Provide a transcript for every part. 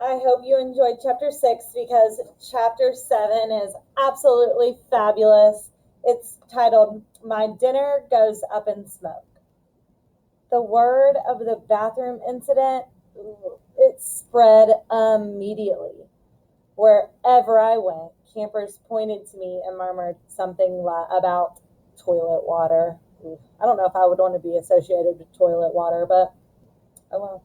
I hope you enjoyed chapter 6 because chapter 7 is absolutely fabulous. It's titled, My Dinner Goes Up in Smoke. The word of the bathroom incident, it spread immediately. Wherever I went, campers pointed to me and murmured something about toilet water. I don't know if I would want to be associated with toilet water, but oh well.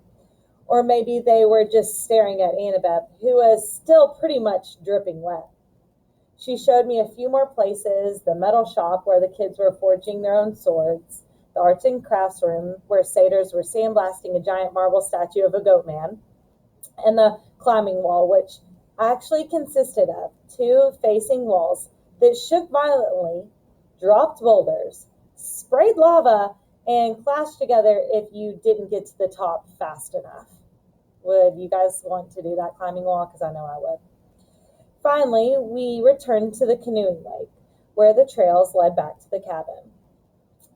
Or maybe they were just staring at Annabeth, who was still pretty much dripping wet. She showed me a few more places: the metal shop where the kids were forging their own swords, the arts and crafts room where satyrs were sandblasting a giant marble statue of a goat man, and the climbing wall, which actually consisted of two facing walls that shook violently, dropped boulders, sprayed lava, and clashed together if you didn't get to the top fast enough. Would you guys want to do that climbing wall? Because I know I would. Finally, we returned to the canoeing lake, where the trails led back to the cabin.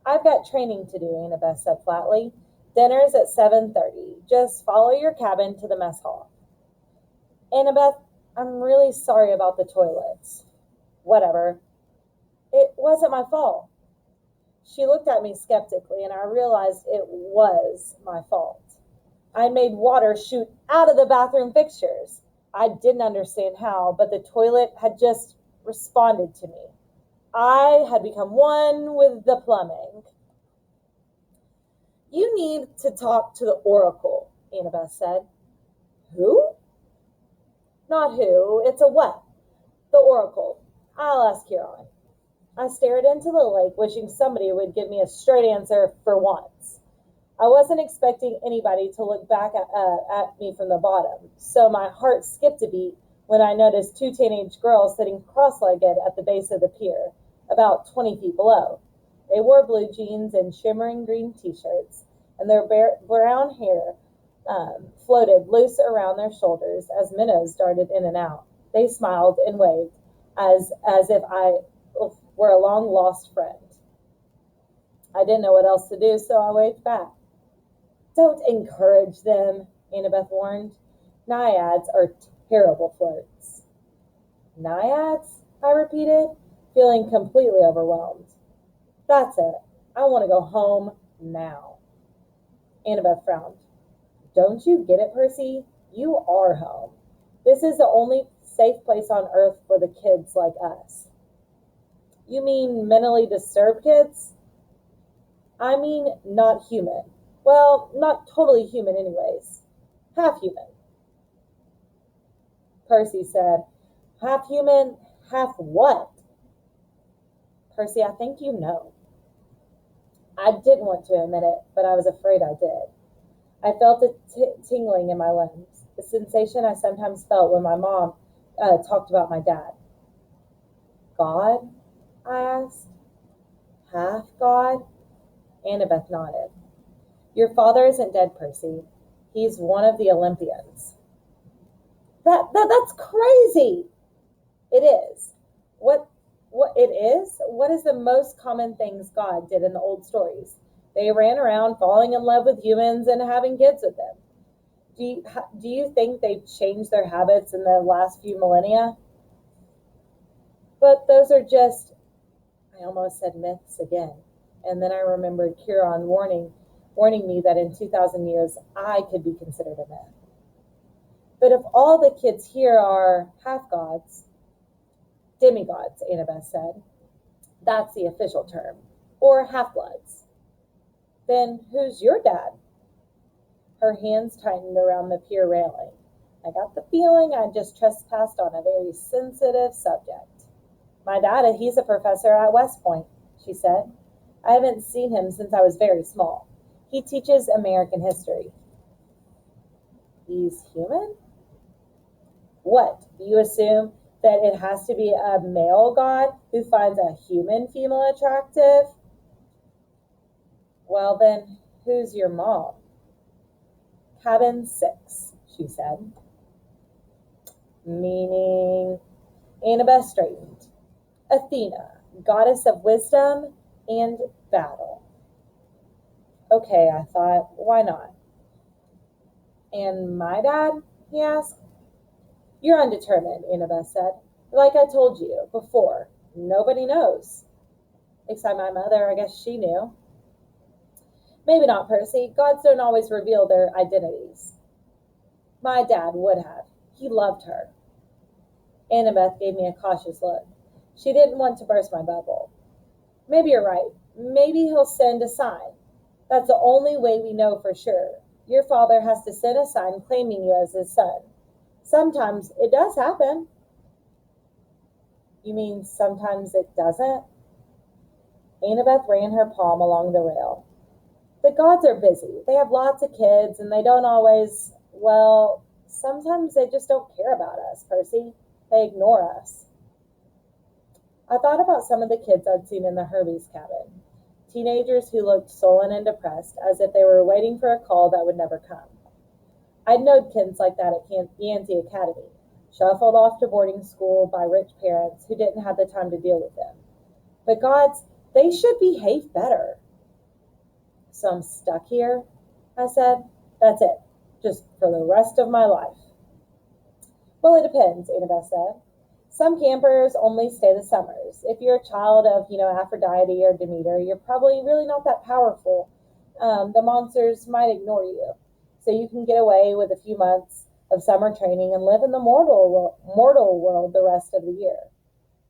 I've got training to do, Annabeth said flatly. Dinner's at 7:30. Just follow your cabin to the mess hall. Annabeth, I'm really sorry about the toilets. Whatever. It wasn't my fault. She looked at me skeptically, and I realized it was my fault. I made water shoot out of the bathroom fixtures. I didn't understand how, but the toilet had just responded to me. I had become one with the plumbing. You need to talk to the Oracle, Annabeth said. Who? Not who, it's a what? The Oracle. I'll ask Huron. I stared into the lake, wishing somebody would give me a straight answer for once. I wasn't expecting anybody to look back at me from the bottom, so my heart skipped a beat when I noticed two teenage girls sitting cross-legged at the base of the pier, about 20 feet below. They wore blue jeans and shimmering green t-shirts, and their brown hair floated loose around their shoulders as minnows darted in and out. They smiled and waved as if I were a long-lost friend. I didn't know what else to do, so I waved back. Don't encourage them, Annabeth warned. Naiads are terrible flirts. Naiads? I repeated, feeling completely overwhelmed. That's it. I want to go home now. Annabeth frowned. Don't you get it, Percy? You are home. This is the only safe place on earth for the kids like us. You mean mentally disturbed kids? I mean not human. Well, not totally human anyways. Half human. Percy said, half human, half what? Percy, I think you know. I didn't want to admit it, but I was afraid I did. I felt a tingling in my limbs, the sensation I sometimes felt when my mom talked about my dad. God? I asked. Half God? Annabeth nodded. Your father isn't dead, Percy. He's one of the Olympians. That's crazy. It is. What it is? What is the most common things God did in the old stories? They ran around falling in love with humans and having kids with them. Do you think they've changed their habits in the last few millennia? But those are just, I almost said myths again. And then I remembered Huron warning me that in 2,000 years I could be considered a myth. But if all the kids here are half-gods, demigods, Annabeth said, that's the official term, or half-bloods, then who's your dad? Her hands tightened around the pier railing. I got the feeling I just trespassed on a very sensitive subject. My dad, he's a professor at West Point, she said. I haven't seen him since I was very small. He teaches American history. He's human? What, do you assume that it has to be a male god who finds a human female attractive? Well then, who's your mom? Cabin 6, she said. Meaning? Annabeth straightened. Athena, goddess of wisdom and battle. Okay, I thought, why not? And my dad? He asked. You're undetermined, Annabeth said. Like I told you before, nobody knows. Except my mother, I guess she knew. Maybe not, Percy. Gods don't always reveal their identities. My dad would have. He loved her. Annabeth gave me a cautious look. She didn't want to burst my bubble. Maybe you're right. Maybe he'll send a sign. That's the only way we know for sure. Your father has to send a sign claiming you as his son. Sometimes it does happen. You mean sometimes it doesn't? Annabeth ran her palm along the rail. The gods are busy. They have lots of kids, and they don't always, well, sometimes they just don't care about us, Percy. They ignore us. I thought about some of the kids I'd seen in the Herbies cabin. Teenagers who looked sullen and depressed, as if they were waiting for a call that would never come. I'd known kids like that at Yancey Academy, shuffled off to boarding school by rich parents who didn't have the time to deal with them. But gods, they should behave better. So I'm stuck here, I said. That's it, just for the rest of my life. Well, it depends, Annabeth said. Some campers only stay the summers. If you're a child of, Aphrodite or Demeter, you're probably really not that powerful. The monsters might ignore you. So you can get away with a few months of summer training and live in the mortal world the rest of the year.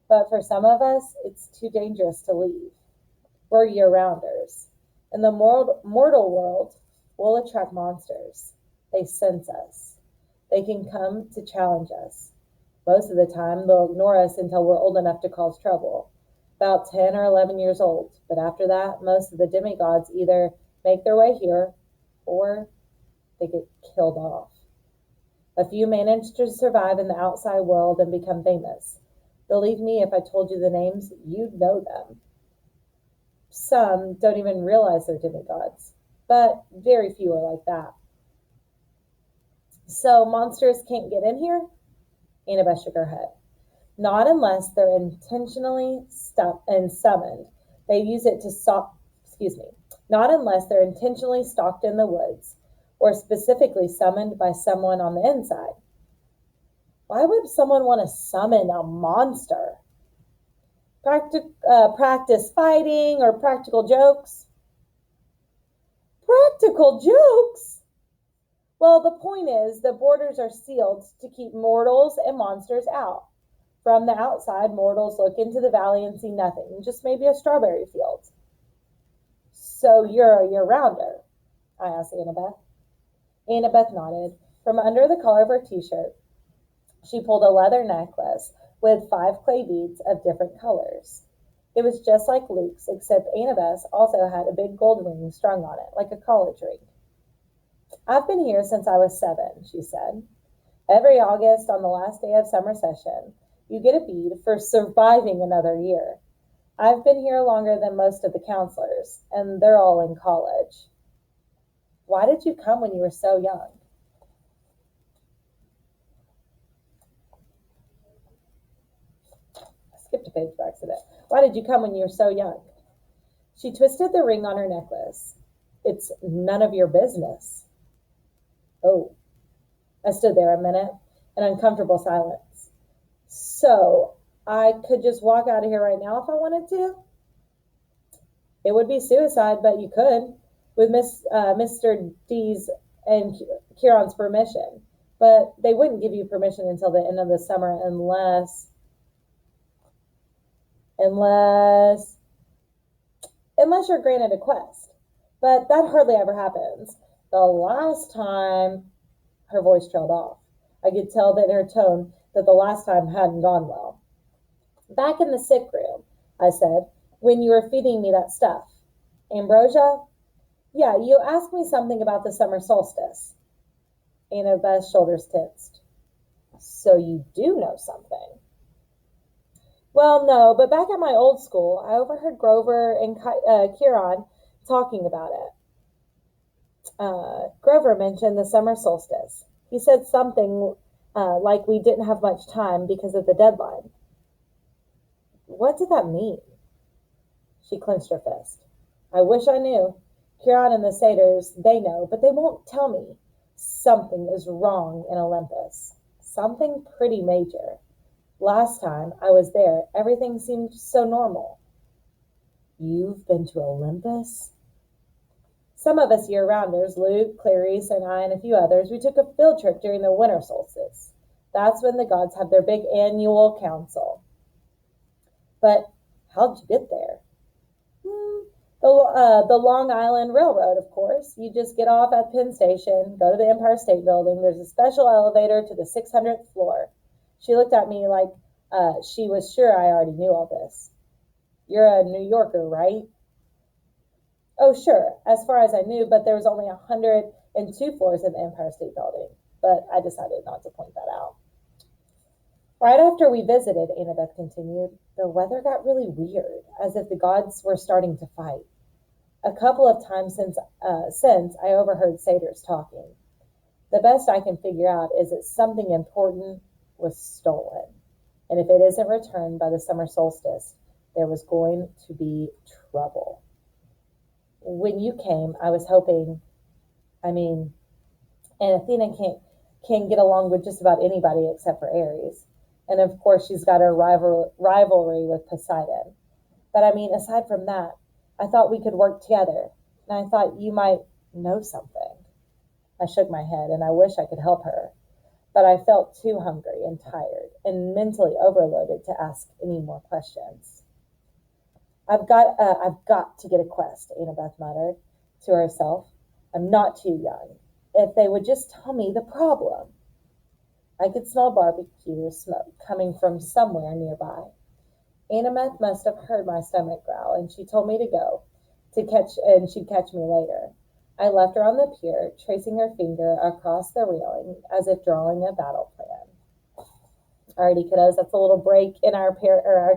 But for some of us, it's too dangerous to leave. We're year-rounders. In the mortal world, we'll attract monsters. They sense us. They can come to challenge us. Most of the time, they'll ignore us until we're old enough to cause trouble. About 10 or 11 years old. But after that, most of the demigods either make their way here or they get killed off. A few manage to survive in the outside world and become famous. Believe me, if I told you the names, you'd know them. Some don't even realize they're demigods, but very few are like that. So monsters can't get in here? Annabeth shook her head. Not unless they're intentionally summoned. They use it to Not unless they're intentionally stalked in the woods, or specifically summoned by someone on the inside. Why would someone want to summon a monster? Practice fighting or practical jokes? Practical jokes? Well, the point is the borders are sealed to keep mortals and monsters out. From the outside, mortals look into the valley and see nothing, just maybe a strawberry field. So you're a year-rounder? I asked Annabeth. Annabeth nodded. From under the collar of her t-shirt, she pulled a leather necklace with 5 clay beads of different colors. It was just like Luke's, except Annabeth's also had a big gold ring strung on it, like a college ring. I've been here since I was 7, she said. Every August, on the last day of summer session, you get a bead for surviving another year. I've been here longer than most of the counselors, and they're all in college. Why did you come when you were so young? I skipped a page by accident. Why did you come when you were so young? She twisted the ring on her necklace. It's none of your business. Oh. I stood there a minute, in uncomfortable silence. So, I could just walk out of here right now if I wanted to? It would be suicide, but you could, with Mr. D's and Kieran's permission. But they wouldn't give you permission until the end of the summer unless you're granted a quest. But that hardly ever happens. The last time, her voice trailed off. I could tell that in her tone that the last time hadn't gone well. Back in the sick room, I said, when you were feeding me that stuff. Ambrosia? Yeah, you asked me something about the summer solstice. Annabeth's shoulders tensed. So you do know something. Well, no, but back at my old school, I overheard Grover and Kieran talking about it. Grover mentioned the summer solstice. He said something like we didn't have much time because of the deadline. What did that mean? She clenched her fist. I wish I knew. Kieran and the satyrs, they know, but they won't tell me. Something is wrong in Olympus. something pretty major. Last time I was there, everything seemed so normal. You've been to Olympus? Some of us year-rounders, Luke, Clarice, and I, and a few others, we took a field trip during the winter solstice. That's when the gods have their big annual council. But how'd you get there? The Long Island Railroad, of course. You just get off at Penn Station, go to the Empire State Building. There's a special elevator to the 600th floor. She looked at me like she was sure I already knew all this. You're a New Yorker, right? Oh, sure, as far as I knew, but there was only 102 floors in the Empire State Building. But I decided not to point that out. Right after we visited, Annabeth continued, the weather got really weird, as if the gods were starting to fight. A couple of times since I overheard satyrs talking. The best I can figure out is that something important was stolen. And if it isn't returned by the summer solstice, there was going to be trouble. When you came, I was hoping, and Athena can get along with just about anybody except for Ares. And of course, she's got her rivalry with Poseidon. But aside from that, I thought we could work together. And I thought you might know something. I shook my head, and I wish I could help her. But I felt too hungry and tired and mentally overloaded to ask any more questions. I've got to get a quest, Annabeth muttered to herself. I'm not too young. If they would just tell me the problem. I could smell barbecue smoke coming from somewhere nearby. Annabeth must have heard my stomach growl, and she told me to go, and she'd catch me later. I left her on the pier, tracing her finger across the railing as if drawing a battle plan. Alrighty, kiddos, that's a little break in our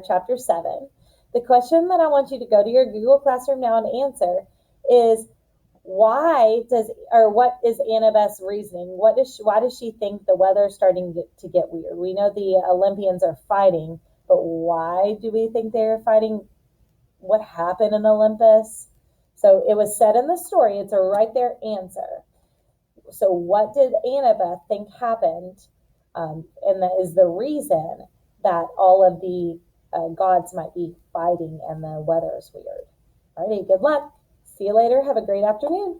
chapter 7. The question that I want you to go to your Google Classroom now and answer is, what is Annabeth's reasoning? Why does she think the weather's starting to get weird? We know the Olympians are fighting, but why do we think they're fighting? What happened in Olympus? So it was said in the story. It's a right there answer. So what did Annabeth think happened? And that is the reason that all of the gods might be fighting and the weather is weird. Alrighty, good luck. See you later. Have a great afternoon.